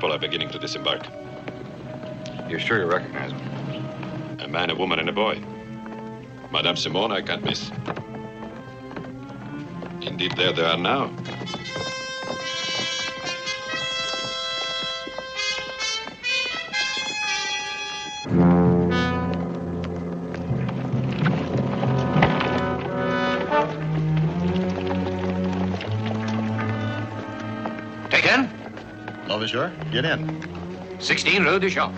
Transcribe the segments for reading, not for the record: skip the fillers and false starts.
people are beginning to disembark. You're sure you recognize them? A man, a woman, and a boy. Madame Simone, I can't miss. Indeed, there they are now. Take in. Bonjour. Get in. 16 Rue du Champ.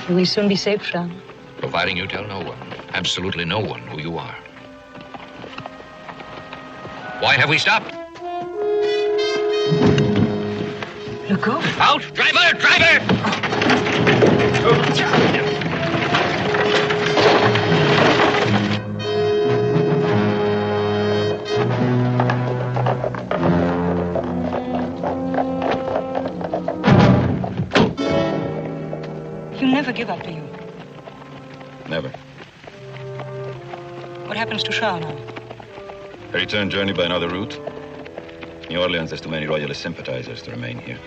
Will we soon be safe, Charles? Providing you tell no one, absolutely no one, who you are. Why have we stopped? Look off. Out! Driver! Driver! You never give up, do you? Never. What happens to Charles now? A return journey by another route. New Orleans has too many royalist sympathizers to remain here.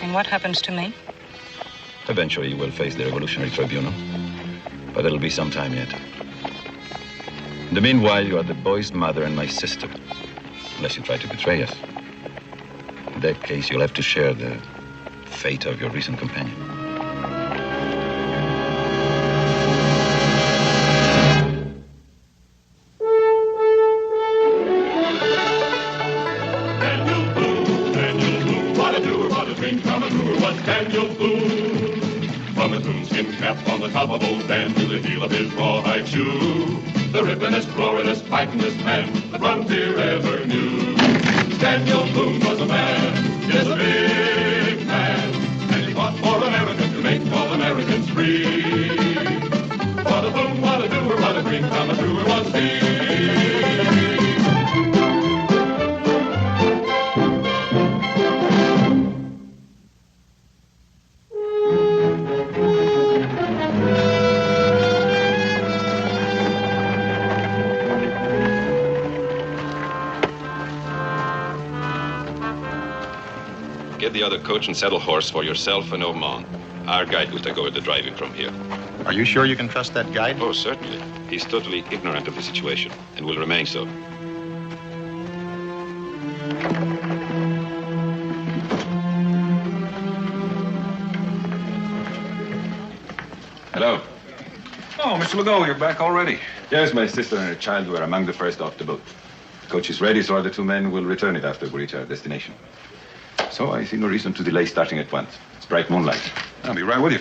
And what happens to me? Eventually, you will face the revolutionary tribunal. But it'll be some time yet. In the meanwhile, you are the boy's mother and my sister. Unless you try to betray us. In that case, you'll have to share the fate of your recent companion. Daniel Boone. From his moonskin cap on the top of old Dan to the heel of his rawhide shoe, the rippenest, roaringest, fightingest man the frontier ever knew. Daniel Boone was a man, yes, a big man, and he fought for America to make all Americans free. What a boom, what a doer, what a dream come true was he. Get the other coach and saddle horse for yourself and Oman. Our guide will take over the driving from here. Are you sure you can trust that guide? Oh, certainly. He's totally ignorant of the situation and will remain so. Hello. Oh, Mr. Legault, you're back already. Yes, my sister and her child were among the first off the boat. The coach is ready, so our two men will return it after we reach our destination. So I see no reason to delay starting at once. It's bright moonlight. I'll be right with you.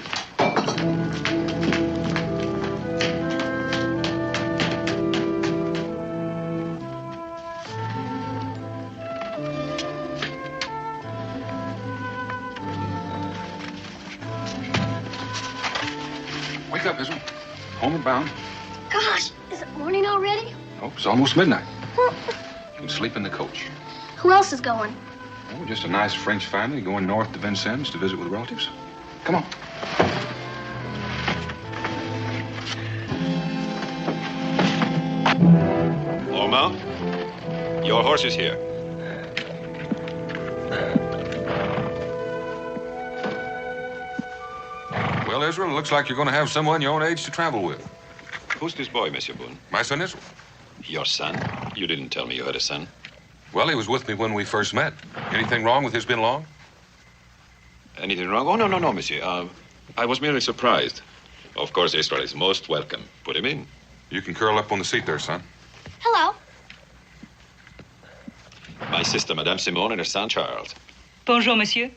Wake up, Israel. Homeward bound. Gosh, is it morning already? Oh, it's almost midnight. You can sleep in the coach. Who else is going? Oh, just a nice French family going north to Vincennes to visit with relatives. Come on. Ormond, your horse is here. Well, Israel, it looks like you're going to have someone your own age to travel with. Who's this boy, Monsieur Boone? My son Israel. Your son? You didn't tell me you had a son. Well, he was with me when we first met. Anything wrong with his bin long? Anything wrong? Oh, no, monsieur. I was merely surprised. Of course, Israel is most welcome. Put him in. You can curl up on the seat there, son. Hello. My sister, Madame Simone, and her son, Charles. Bonjour, monsieur.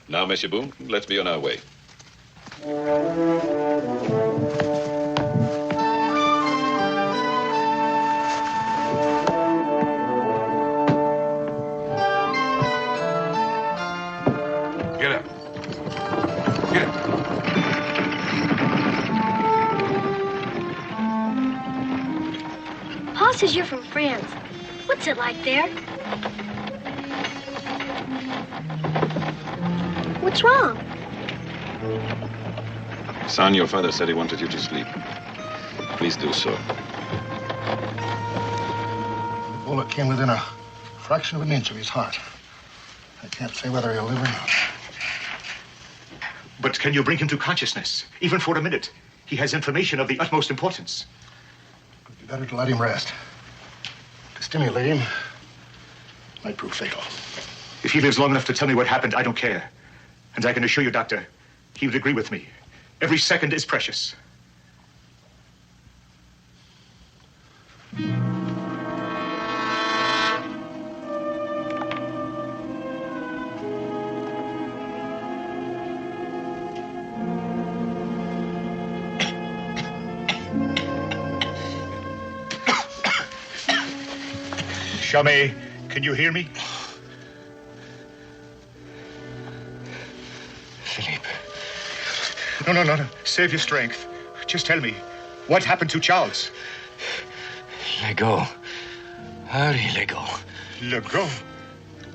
Now, Monsieur Boone, let's be on our way. Get up. Get up. Pa says you're from France. What's it like there? What's wrong? Son, your father said he wanted you to sleep. Please do so. The bullet came within a fraction of an inch of his heart. I can't say whether he'll live or not. But can you bring him to consciousness, even for a minute? He has information of the utmost importance. It'd be better to let him rest. To stimulate him might prove fatal. If he lives long enough to tell me what happened, I don't care. And I can assure you, Doctor, he would agree with me. Every second is precious. Chamé, can you hear me? Philippe. No. Save your strength. Just tell me, what happened to Charles? Let go. Hurry, let go. Let go?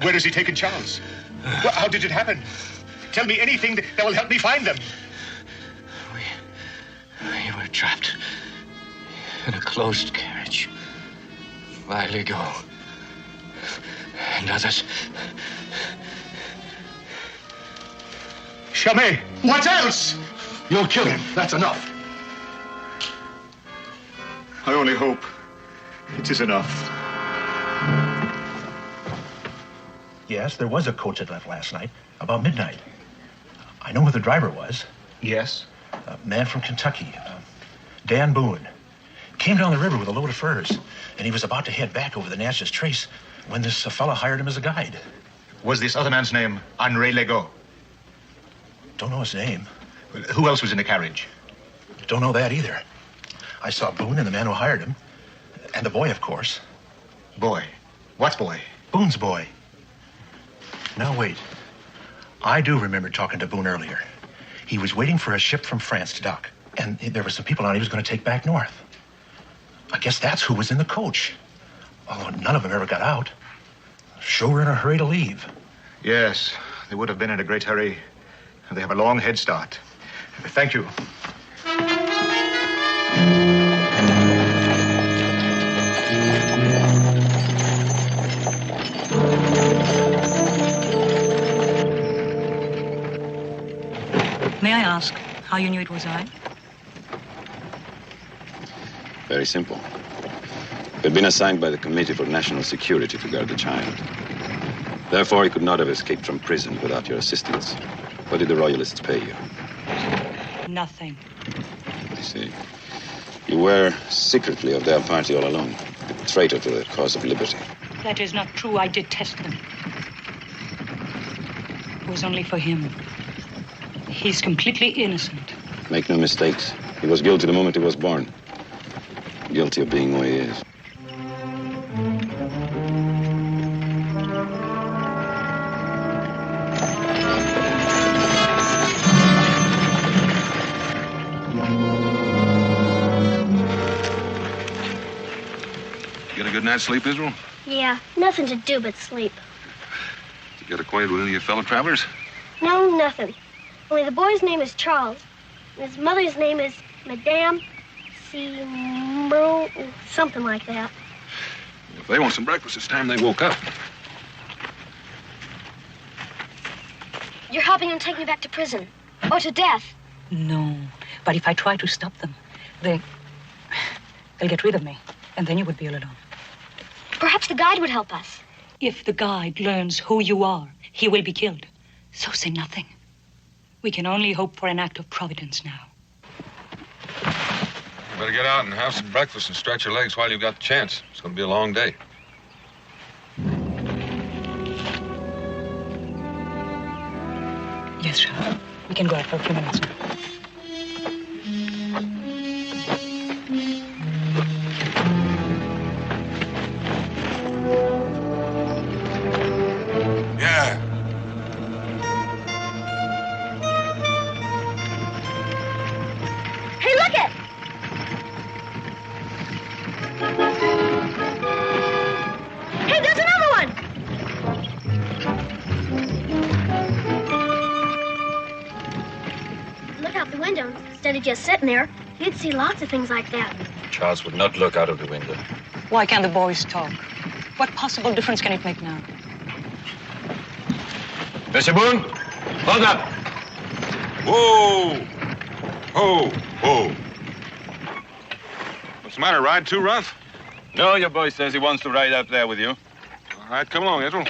Where has he taken Charles? Well, how did it happen? Tell me anything that will help me find them. We were trapped in a closed carriage by Lego and others. Chamé, what else? You'll kill him. That's enough. I only hope it is enough. Yes, there was a coach that left last night, about midnight. I know who the driver was. Yes? A man from Kentucky, Dan Boone. Came down the river with a load of furs, and he was about to head back over the Natchez Trace when this fella hired him as a guide. Was this other man's name Henri Legault? Don't know his name. Well, who else was in the carriage? Don't know that either. I saw Boone and the man who hired him, and the boy, of course. Boy? What boy? Boone's boy. Now, wait. I do remember talking to Boone earlier. He was waiting for a ship from France to dock, and there were some people on he was going to take back north. I guess that's who was in the coach. Although none of them ever got out. Sure were in a hurry to leave. Yes, they would have been in a great hurry. And they have a long head start. Thank you. May I ask how you knew it was I? Very simple. He had been assigned by the Committee for National Security to guard the child. Therefore, he could not have escaped from prison without your assistance. What did the Royalists pay you? Nothing. I see. You were secretly of their party all along, a traitor to the cause of liberty. That is not true. I detest them. It was only for him. He's completely innocent. Make no mistakes. He was guilty the moment he was born. Guilty of being who he is. Get a good night's sleep, Israel? Yeah, nothing to do but sleep. Did you get acquainted with any of your fellow travelers? No, nothing. Only the boy's name is Charles, and his mother's name is Madame Simro, something like that. If they want some breakfast, it's time they woke up. You're helping them take me back to prison. Or to death. No, but if I try to stop them, they'll get rid of me, and then you would be all alone. Perhaps the guide would help us. If the guide learns who you are, he will be killed. So say nothing. We can only hope for an act of providence now. You better get out and have some breakfast and stretch your legs while you've got the chance. It's going to be a long day. Yes, Charles. We can go out for a few minutes now. Yeah. Hey, look it! Hey, there's another one! Look out, window instead of just sitting there, you'd see lots of things like that. Charles would not look out of the window. Why can't the boys talk? What possible difference can it make now? Mr. Boone, hold up. Whoa! Whoa! Whoa! What's the matter? Ride too rough? No, your boy says he wants to ride up there with you. All right, come along, Israel.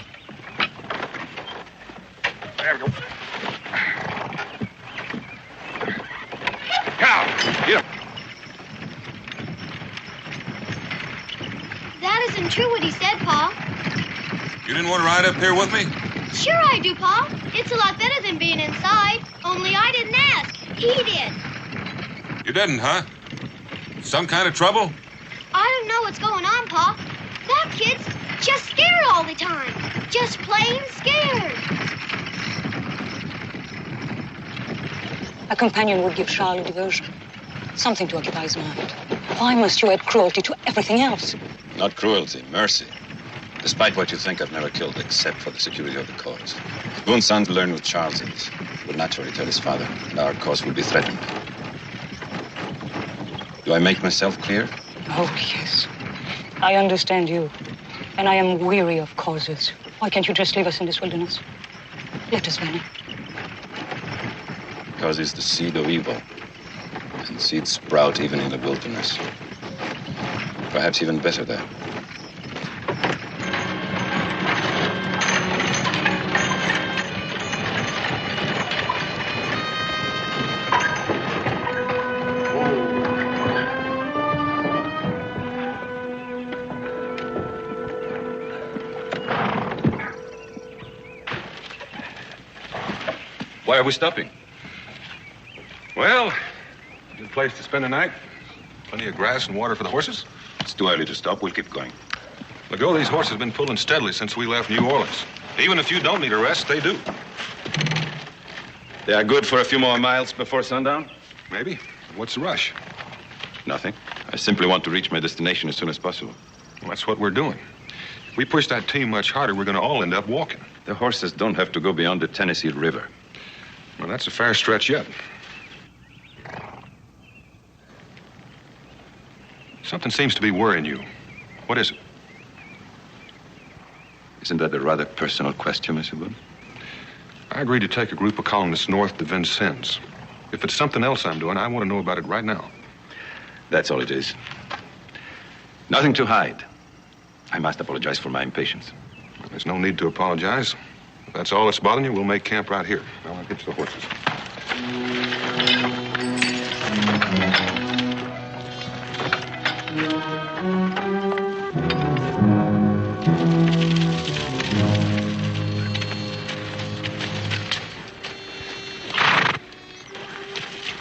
There we go. Cow! Get up. That isn't true what he said, Pa. You didn't want to ride up here with me? Sure I do, Pa. It's a lot better than being inside. Only I didn't ask. He did. You didn't, huh? Some kind of trouble? I don't know what's going on, Pa. That kid's just scared all the time. Just plain scared. A companion would give Charles a diversion. Something to occupy his mind. Why must you add cruelty to everything else? Not cruelty, mercy. Despite what you think, I've never killed except for the security of the cause. If Boone's sons learn what Charles is, he will naturally tell his father, and our cause will be threatened. Do I make myself clear? Oh, yes. I understand you. And I am weary of causes. Why can't you just leave us in this wilderness? Let us vanish. Cause is the seed of evil. And seeds sprout even in the wilderness. Perhaps even better there. Why are we stopping? Well, good place to spend the night. Plenty of grass and water for the horses. It's too early to stop. We'll keep going. Legault, these horses have been pulling steadily since we left New Orleans. Even if you don't need a rest, they do. They are good for a few more miles before sundown? Maybe. What's the rush? Nothing. I simply want to reach my destination as soon as possible. Well, that's what we're doing. If we push that team much harder, we're going to all end up walking. The horses don't have to go beyond the Tennessee River. Well, that's a fair stretch yet. Something seems to be worrying you. What is it? Isn't that a rather personal question, Mr. Boone? I agreed to take a group of colonists north to Vincennes. If it's something else I'm doing, I want to know about it right now. That's all it is. Nothing to hide. I must apologize for my impatience. There's no need to apologize. If that's all that's bothering you, we'll make camp right here. Now, I'll get to the horses.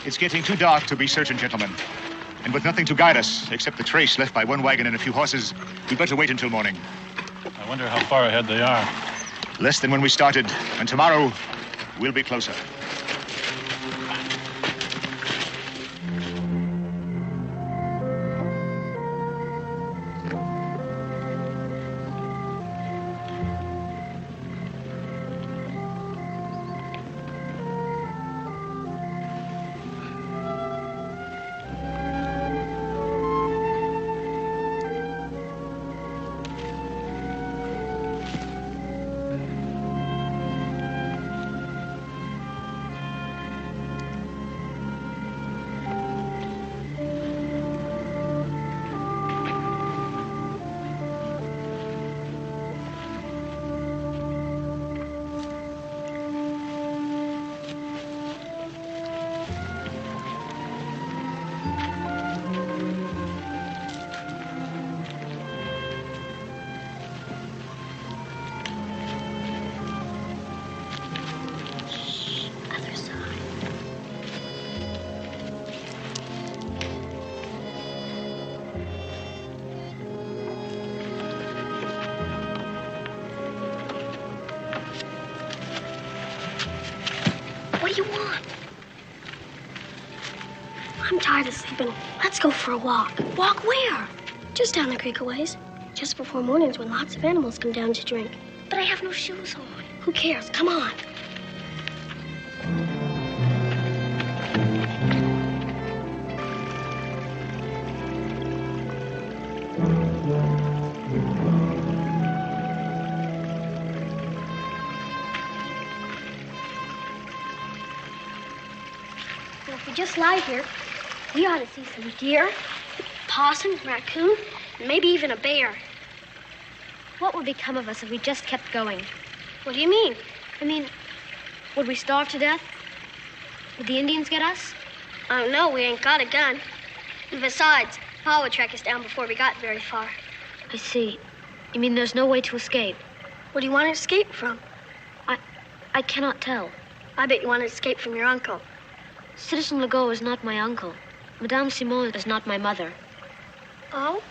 It's getting too dark to be certain, gentlemen. And with nothing to guide us, except the trace left by one wagon and a few horses, we'd better wait until morning. I wonder how far ahead they are. Less than when we started, and tomorrow, we'll be closer. What do you want? I'm tired of sleeping. Let's go for a walk. Walk where? Just down the creek a ways. Just before morning's when lots of animals come down to drink. But I have no shoes on. Who cares? Come on. if we just lie here, we ought to see some deer, possum, raccoon, and maybe even a bear. What would become of us if we just kept going? What do you mean? I mean, would we starve to death? Would the Indians get us? I don't know. We ain't got a gun. And besides, Pa would track us down before we got very far. I see. You mean there's no way to escape? What do you want to escape from? I cannot tell. I bet you want to escape from your uncle. Citizen Legault is not my uncle. Madame Simon is not my mother. Oh?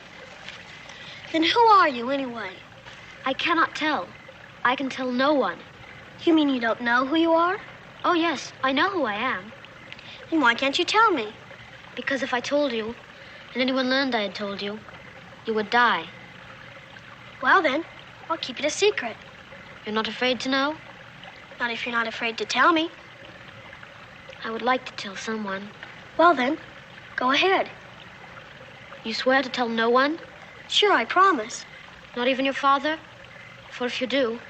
Then who are you, anyway? I cannot tell. I can tell no one. You mean you don't know who you are? Oh, yes, I know who I am. Then why can't you tell me? Because if I told you, and anyone learned I had told you, you would die. Well, then, I'll keep it a secret. You're not afraid to know? Not if you're not afraid to tell me. I would like to tell someone. Well, then, go ahead. You swear to tell no one? Sure, I promise. Not even your father? For if you do,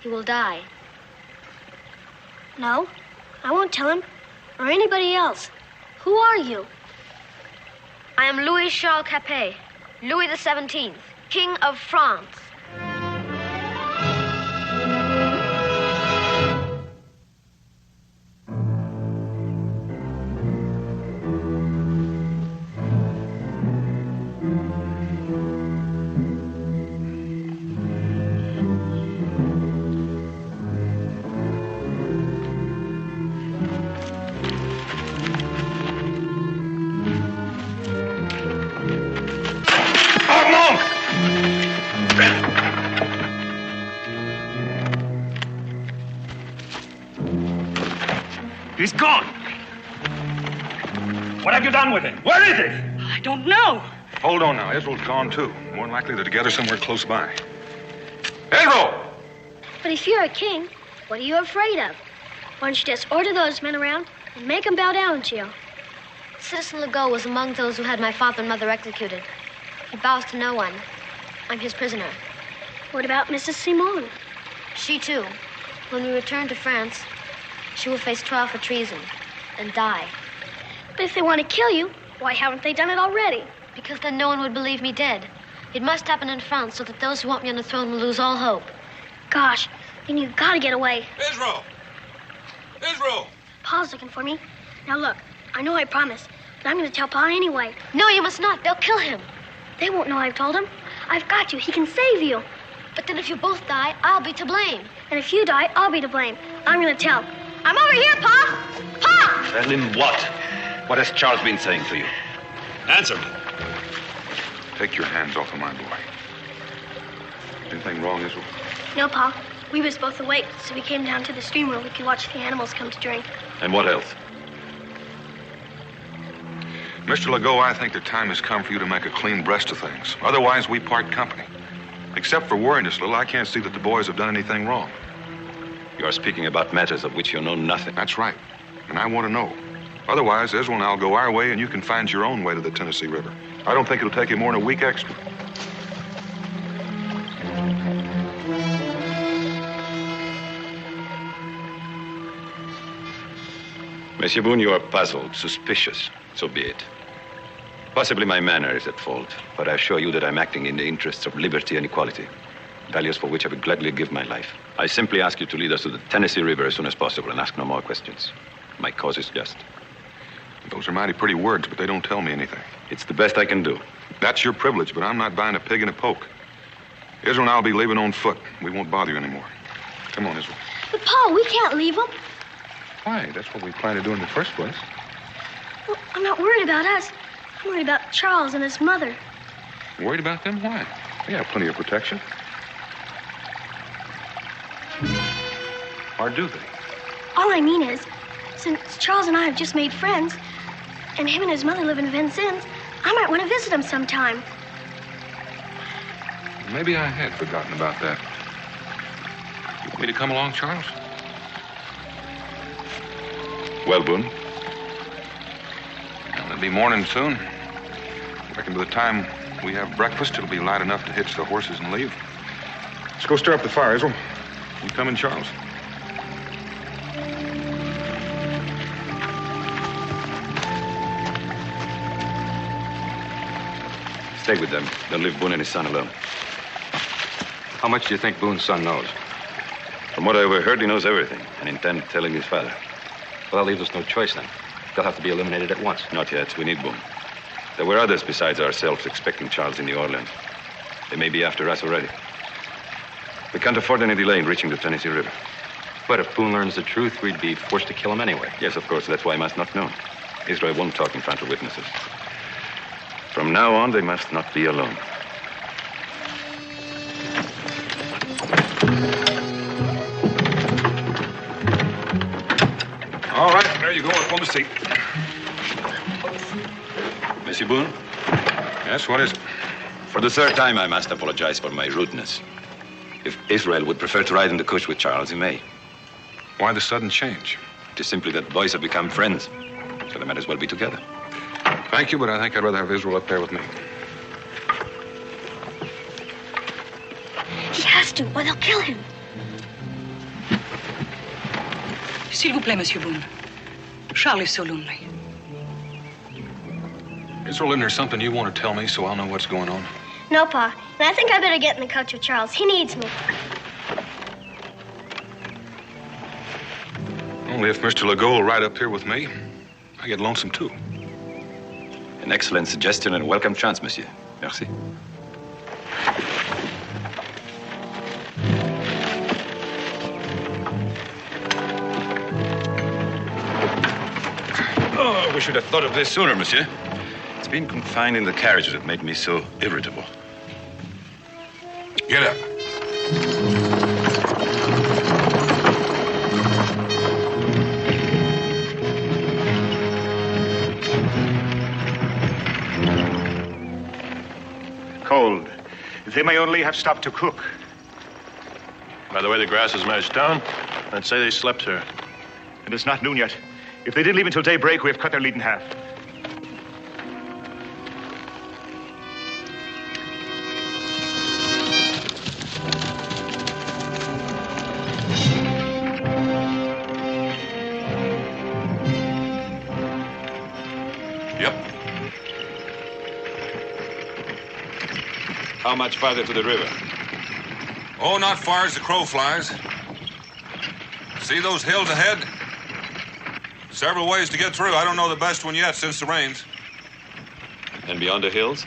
he will die. No, I won't tell him, or anybody else. Who are you? I am Louis Charles Capet, Louis XVII, King of France. He's gone. What have you done with him? Where is he? I don't know. Hold on now. Israel's gone, too. More than likely they're together somewhere close by. Israel! But if you're a king, what are you afraid of? Why don't you just order those men around and make them bow down to you? Citizen Legault was among those who had my father and mother executed. He bows to no one. I'm his prisoner. What about Mrs. Simon? She, too. When we return to France, she will face trial for treason and die. But if they want to kill you, why haven't they done it already? Because then no one would believe me dead. It must happen in France so that those who want me on the throne will lose all hope. Gosh, then you've got to get away. Israel! Israel! Pa's looking for me. Now look, I know I promised, but I'm going to tell Pa anyway. No, you must not. They'll kill him. They won't know I've told him. I've got you. He can save you. But then if you both die, I'll be to blame. And if you die, I'll be to blame. I'm going to tell. I'm over here, Pa! Pa! Tell him what? What has Charles been saying to you? Answer me. Take your hands off of my boy. Anything wrong, Israel? No, Pa. We was both awake, so we came down to the stream where we could watch the animals come to drink. And what else? Mr. Legault, I think the time has come for you to make a clean breast of things. Otherwise, we part company. Except for worrying us a little, I can't see that the boys have done anything wrong. You are speaking about matters of which you know nothing. That's right. And I want to know. Otherwise, Israel and I'll go our way, and you can find your own way to the Tennessee River. I don't think it'll take you more than a week extra. Monsieur Boone, you are puzzled, suspicious. So be it. Possibly my manner is at fault, but I assure you that I'm acting in the interests of liberty and equality, values for which I would gladly give my life. I simply ask you to lead us to the Tennessee River as soon as possible and ask no more questions. My cause is just. Those are mighty pretty words, but they don't tell me anything. It's the best I can do. That's your privilege, but I'm not buying a pig in a poke. Israel and I'll be leaving on foot. We won't bother you anymore. Come on, Israel. But, Pa, we can't leave them. Why? That's what we planned to do in the first place. Well, I'm not worried about us. I'm worried about Charles and his mother. Worried about them? Why? They have plenty of protection. Or do they? All I mean is, since Charles and I have just made friends, and him and his mother live in Vincennes, I might want to visit him sometime. Maybe I had forgotten about that. You want me to come along, Charles? Well, Boone? Well, it'll be morning soon. I reckon by the time we have breakfast, it'll be light enough to hitch the horses and leave. Let's go stir up the fire, Israel. You coming, Charles? Stay with them. Don't leave Boone and his son alone. How much do you think Boone's son knows? From what I overheard, he knows everything and intends telling his father. Well, that leaves us no choice then. They'll have to be eliminated at once. Not yet. We need Boone. There were others besides ourselves expecting Charles in New Orleans. They may be after us already. We can't afford any delay in reaching the Tennessee River. But if Boone learns the truth, we'd be forced to kill him anyway. Yes, of course. That's why he must not know. Israel won't talk in front of witnesses. From now on, they must not be alone. All right, there you go. Up on the seat. Monsieur Boone? Yes, what is it? For the third time, I must apologize for my rudeness. If Israel would prefer to ride in the coach with Charles, he may. Why the sudden change? It is simply that boys have become friends, so they might as well be together. Thank you, but I think I'd rather have Israel up there with me. He has to, or they'll kill him. S'il vous plaît, Monsieur Boone. Charles is so lonely. Israel, isn't there something you want to tell me so I'll know what's going on? No, Pa. And I think I better get in the coach with Charles. He needs me. Only if Mr. Legault will ride up here with me, I get lonesome too. An excellent suggestion and a welcome chance, monsieur. Merci. Oh, we should have thought of this sooner, monsieur. It's been confined in the carriage that made me so irritable. Get up. Cold. They may only have stopped to cook. By the way the grass is mashed down, I'd say they slept here. And it's not noon yet. If they didn't leave until daybreak, we have cut their lead in half. Yep. How much farther to the river? Oh, not far as the crow flies. See those hills ahead? Several ways to get through. I don't know the best one yet since the rains. And beyond the hills?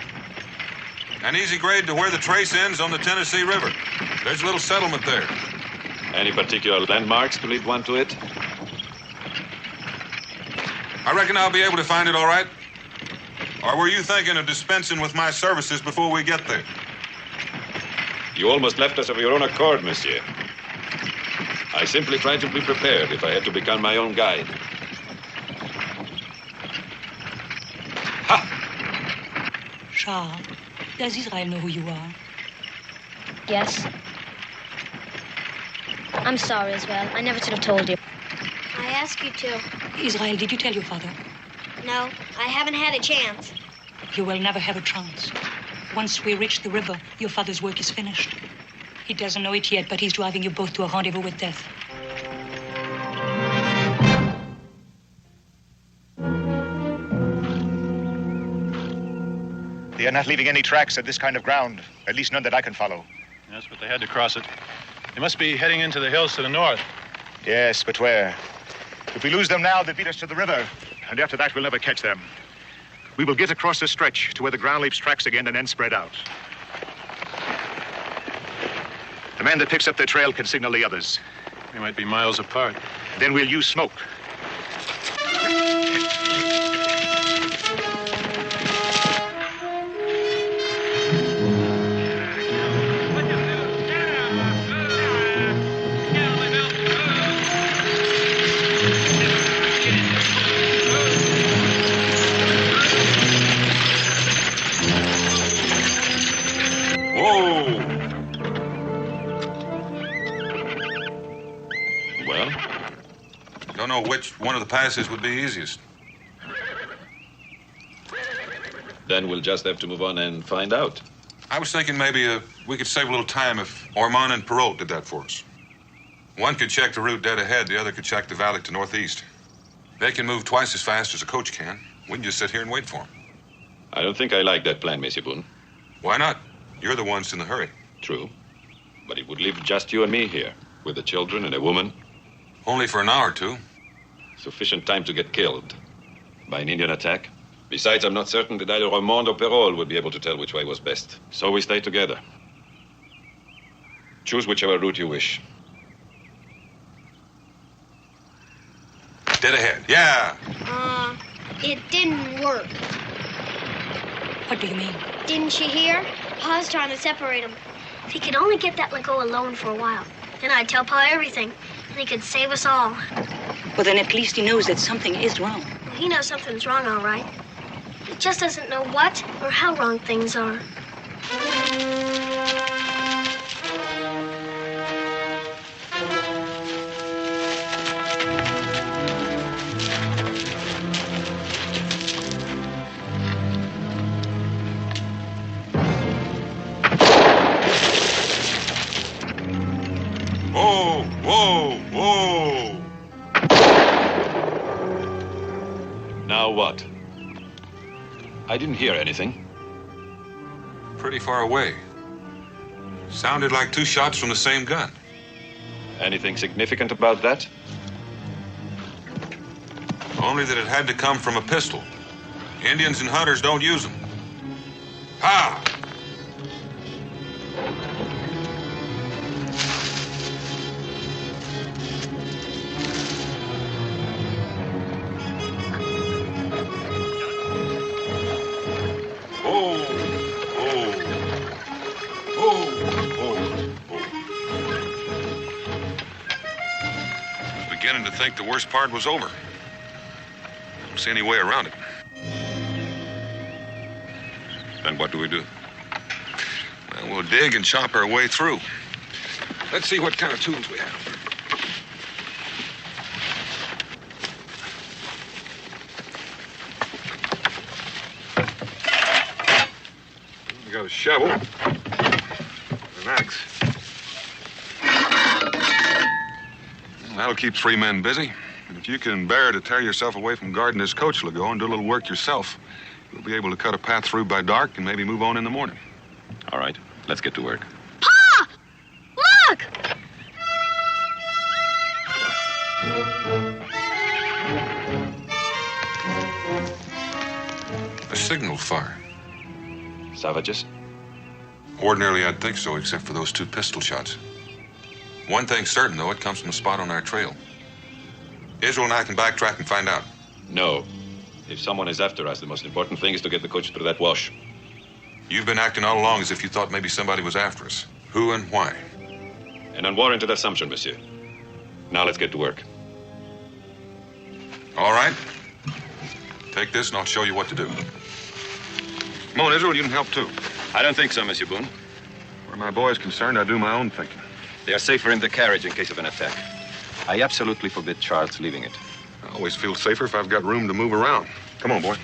An easy grade to where the trace ends on the Tennessee River. There's a little settlement there. Any particular landmarks to lead one to it? I reckon I'll be able to find it all right. Or were you thinking of dispensing with my services before we get there? You almost left us of your own accord, monsieur. I simply tried to be prepared if I had to become my own guide. Charles, does Israel know who you are? Yes. I'm sorry, Israel. I never should have told you. I ask you to. Israel, did you tell your father? No, I haven't had a chance. You will never have a chance. Once we reach the river, your father's work is finished. He doesn't know it yet, but he's driving you both to a rendezvous with death. They are not leaving any tracks at this kind of ground, at least none that I can follow. Yes, but they had to cross it. They must be heading into the hills to the north. Yes, but where? If we lose them now, they beat us to the river. And after that, we'll never catch them. We will get across the stretch to where the ground leaves tracks again and then spread out. The man that picks up the trail can signal the others. They might be miles apart. Then we'll use smoke. Don't know which one of the passes would be easiest. Then we'll just have to move on and find out. I was thinking maybe we could save a little time if Ormond and Perrault did that for us. One could check the route dead ahead, the other could check the valley to northeast. They can move twice as fast as a coach can. We can just sit here and wait for them. I don't think I like that plan, Monsieur Boone. Why not? You're the ones in the hurry. True. But it would leave just you and me here, with the children and a woman. Only for an hour or two. Sufficient time to get killed by an Indian attack. Besides, I'm not certain that either Raymond or Perrault would be able to tell which way was best. So we stay together. Choose whichever route you wish. Dead ahead. Yeah. It didn't work. What do you mean? Didn't you hear? Pa's trying to separate them. If he could only get that Legault alone for a while, then I'd tell Pa everything, and he could save us all. Well, then at least he knows that something is wrong. Well, he knows something's wrong, all right. He just doesn't know what or how wrong things are. Whoa, whoa, whoa. Now what? I didn't hear anything. Pretty far away. Sounded like 2 shots from the same gun. Anything significant about that? Only that it had to come from a pistol. Indians and hunters don't use them. Ha! Beginning to think the worst part was over. Don't see any way around it. Then what do we do? Well, we'll dig and chop our way through. Let's see what kind of tools we have. We got a shovel, an axe. That'll keep 3 men busy. And if you can bear to tear yourself away from guarding this coach, Legault, and do a little work yourself, you'll be able to cut a path through by dark and maybe move on in the morning. All right, let's get to work. Pa! Look! A signal fire. Savages? Ordinarily, I'd think so, except for those 2 pistol shots. One thing's certain, though, it comes from a spot on our trail. Israel and I can backtrack and find out. No. If someone is after us, the most important thing is to get the coach through that wash. You've been acting all along as if you thought maybe somebody was after us. Who and why? An unwarranted assumption, monsieur. Now let's get to work. All right. Take this and I'll show you what to do. Come on, Israel, you can help too. I don't think so, Monsieur Boone. Where my boy is concerned, I do my own thinking. They are safer in the carriage in case of an attack. I absolutely forbid Charles leaving it. I always feel safer if I've got room to move around. Come on, boy.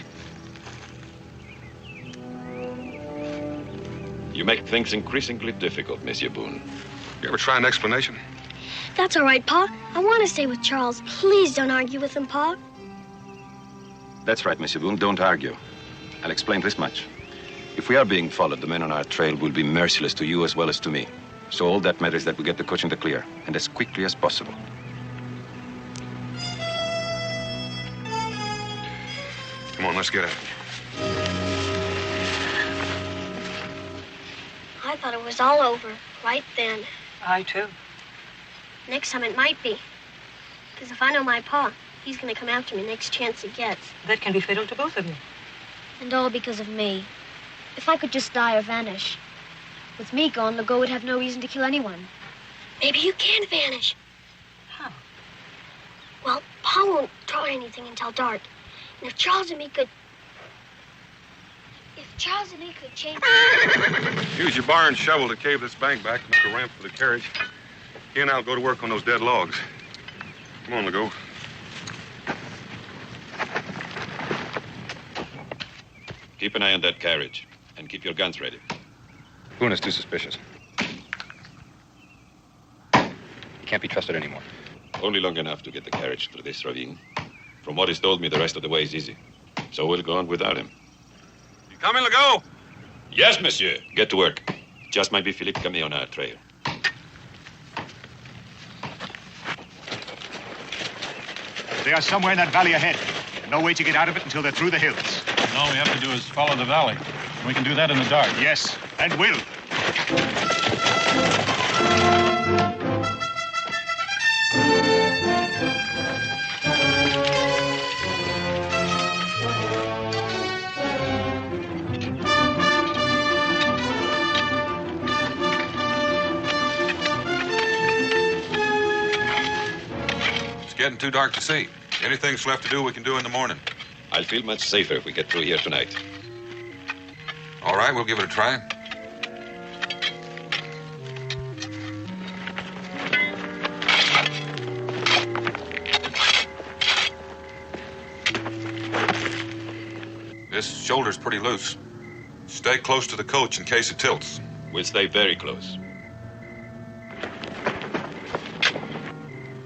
You make things increasingly difficult, Monsieur Boone. You ever try an explanation? That's all right, Pa. I want to stay with Charles. Please don't argue with him, Pa. That's right, Monsieur Boone. Don't argue. I'll explain this much. If we are being followed, the men on our trail will be merciless to you as well as to me. So all that matters is that we get the coach in the clear, and as quickly as possible. Come on, let's get at it. I thought it was all over right then. I, too. Next time it might be. Because if I know my Pa, he's going to come after me next chance he gets. That can be fatal to both of you. And all because of me. If I could just die or vanish. With me gone, Legault would have no reason to kill anyone. Maybe you can vanish. How? Well, Pa won't try anything until dark. And if Charles and me could change... Use your bar and shovel to cave this bank back and make a ramp for the carriage. He and I'll go to work on those dead logs. Come on, Legault. Keep an eye on that carriage, and keep your guns ready. Boone is too suspicious. He can't be trusted anymore. Only long enough to get the carriage through this ravine. From what he's told me, the rest of the way is easy. So we'll go on without him. You coming, Legault? Yes, monsieur. Get to work. Just might be Philippe Camille on our trail. They are somewhere in that valley ahead. No way to get out of it until they're through the hills. All we have to do is follow the valley. We can do that in the dark. Yes, and will. It's getting too dark to see. Anything's left to do, we can do in the morning. I'll feel much safer if we get through here tonight. All right, we'll give it a try. This shoulder's pretty loose. Stay close to the coach in case it tilts. We'll stay very close.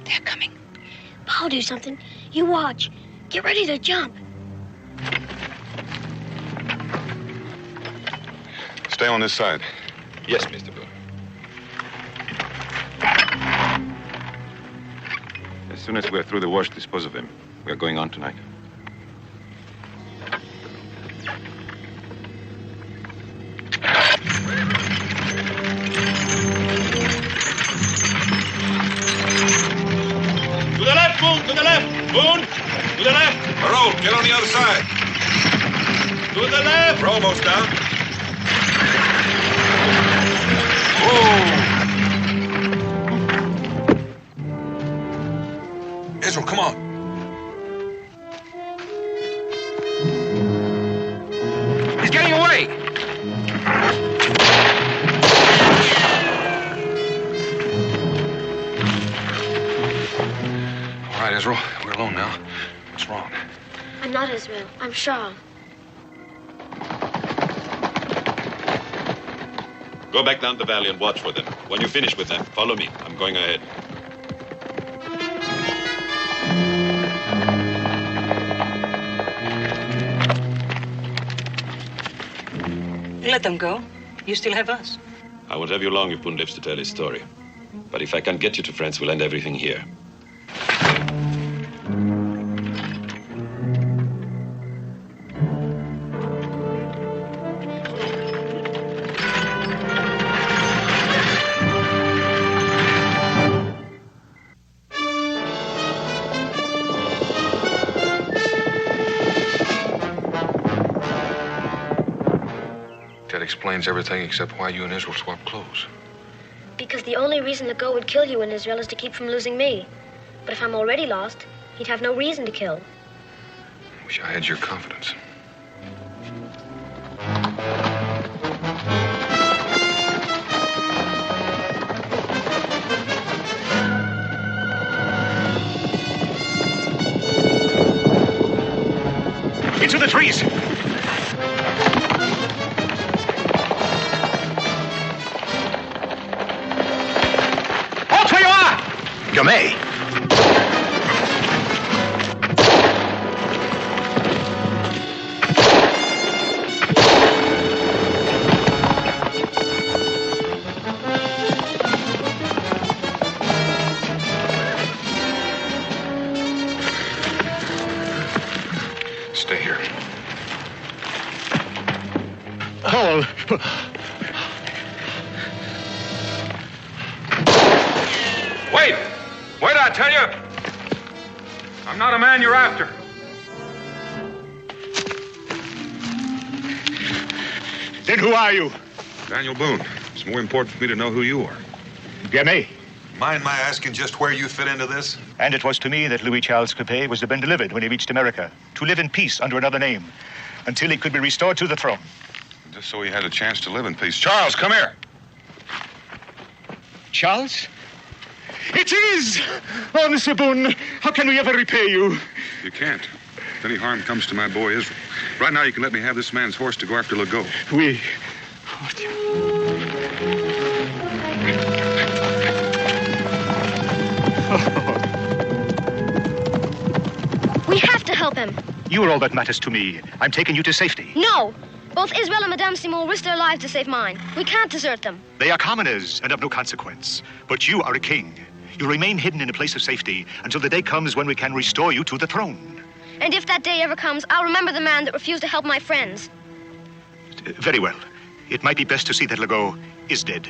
They're coming. I'll do something. You watch. Get ready to jump. Stay on this side. Yes, Mr. Boone. As soon as we're through the wash, dispose of him. We're going on tonight. To the left, Boone, to the left. Boone, to the left. Harold, get on the other side. To the left. We're almost down. Israel, come on. He's getting away! All right, Israel, we're alone now. What's wrong? I'm not Israel. I'm Charles. Go back down the valley and watch for them. When you finish with them, follow me. I'm going ahead. Let them go. You still have us. I won't have you long if Boone lives to tell his story. But if I can't get you to France, we'll end everything here. That explains everything except why you and Israel swapped clothes. Because the only reason Legault would kill you in Israel is to keep from losing me. But if I'm already lost, he'd have no reason to kill. Wish I had your confidence. Into the trees! Halt where you are! You may. Stay here. Oh. Wait! Wait, I tell you! I'm not a man you're after. Then who are you? Daniel Boone. It's more important for me to know who you are. Bien me. Mind my asking just where you fit into this? And it was to me that Louis Charles Capet was to have been delivered when he reached America, to live in peace under another name, until he could be restored to the throne. Just so he had a chance to live in peace. Charles, come here! Charles? It is! Oh, Monsieur Boone, how can we ever repay you? You can't. If any harm comes to my boy Israel. Right now, you can let me have this man's horse to go after Legault. Oui. We have to help him. You are all that matters to me. I'm taking you to safety. No. Both Israel and Madame Simon risked their lives to save mine. We can't desert them. They are commoners and of no consequence. But you are a king. You remain hidden in a place of safety until the day comes when we can restore you to the throne. And if that day ever comes, I'll remember the man that refused to help my friends. Very well. It might be best to see that Legault is dead.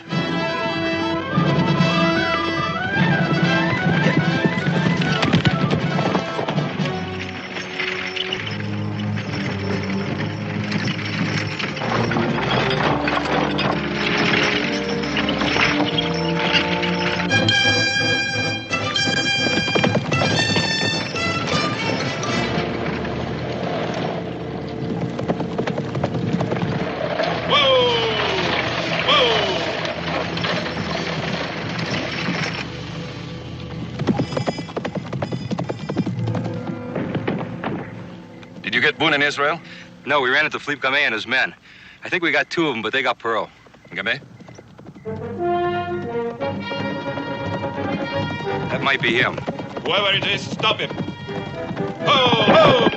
Did you get Boone in Israel? No, we ran into Philippe Gamet and his men. I think we got 2 of them, but they got Perot. Gamet? That might be him. Whoever it is, stop him. Ho, ho!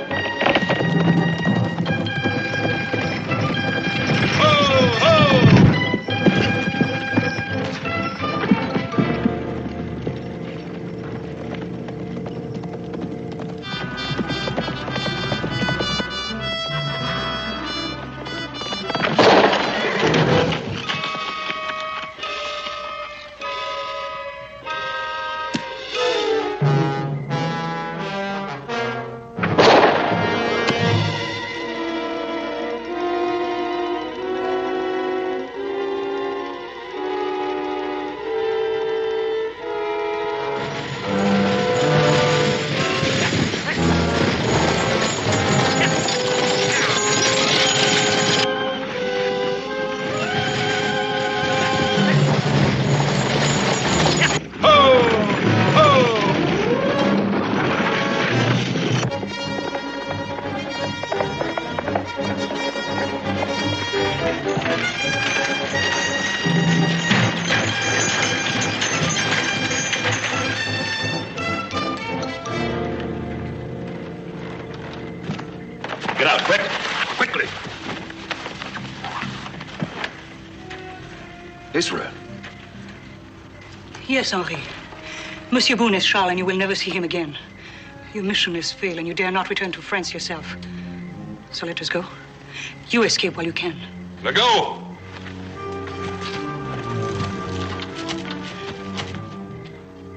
Ho, ho! Get out, quick. Quickly. Israel. Yes, Henri. Monsieur Boone is Charles, and you will never see him again. Your mission is failed, and you dare not return to France yourself. So let us go. You escape while you can. Legault!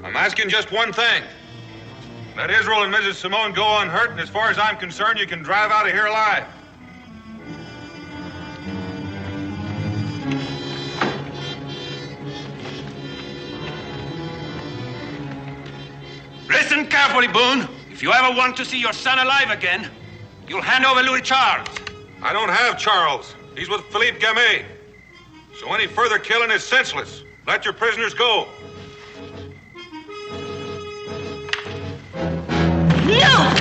I'm asking just one thing. Let Israel and Mrs. Simone go unhurt, and as far as I'm concerned, you can drive out of here alive. Listen carefully, Boone. If you ever want to see your son alive again, you'll hand over Louis Charles. I don't have Charles. He's with Philippe Gamet. So any further killing is senseless. Let your prisoners go. No!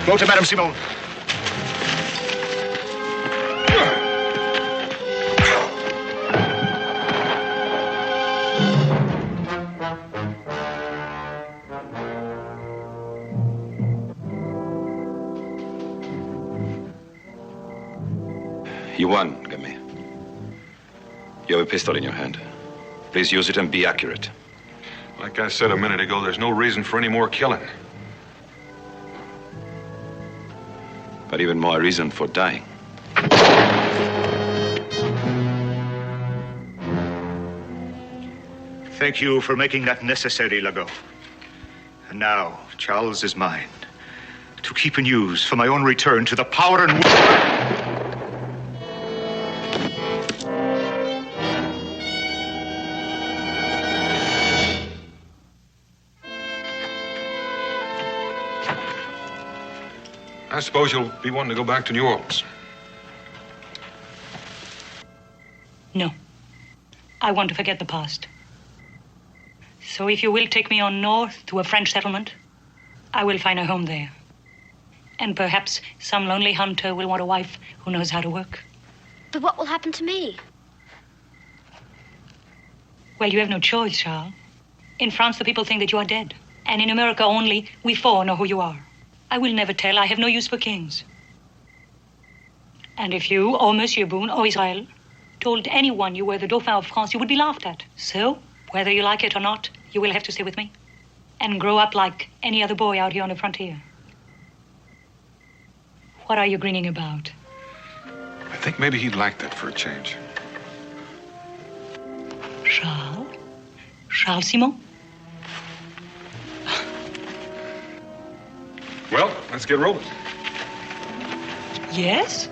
Go to Madame Simone. You won, Gamet. You have a pistol in your hand. Please use it and be accurate. Like I said a minute ago, there's no reason for any more killing. But even more reason for dying. Thank you for making that necessary, Legault. And now, Charles is mine, to keep and use for my own return to the power and... I suppose you'll be wanting to go back to New Orleans. No. I want to forget the past. So if you will take me on north to a French settlement, I will find a home there. And perhaps some lonely hunter will want a wife who knows how to work. But what will happen to me? Well, you have no choice, Charles. In France, the people think that you are dead. And in America only, we four know who you are. I will never tell. I have no use for kings. And if you, or Monsieur Boone, or Israel, told anyone you were the Dauphin of France, you would be laughed at. So, whether you like it or not, you will have to stay with me. And grow up like any other boy out here on the frontier. What are you grinning about? I think maybe he'd like that for a change. Charles? Charles Simon? Well, let's get rolling. Yes?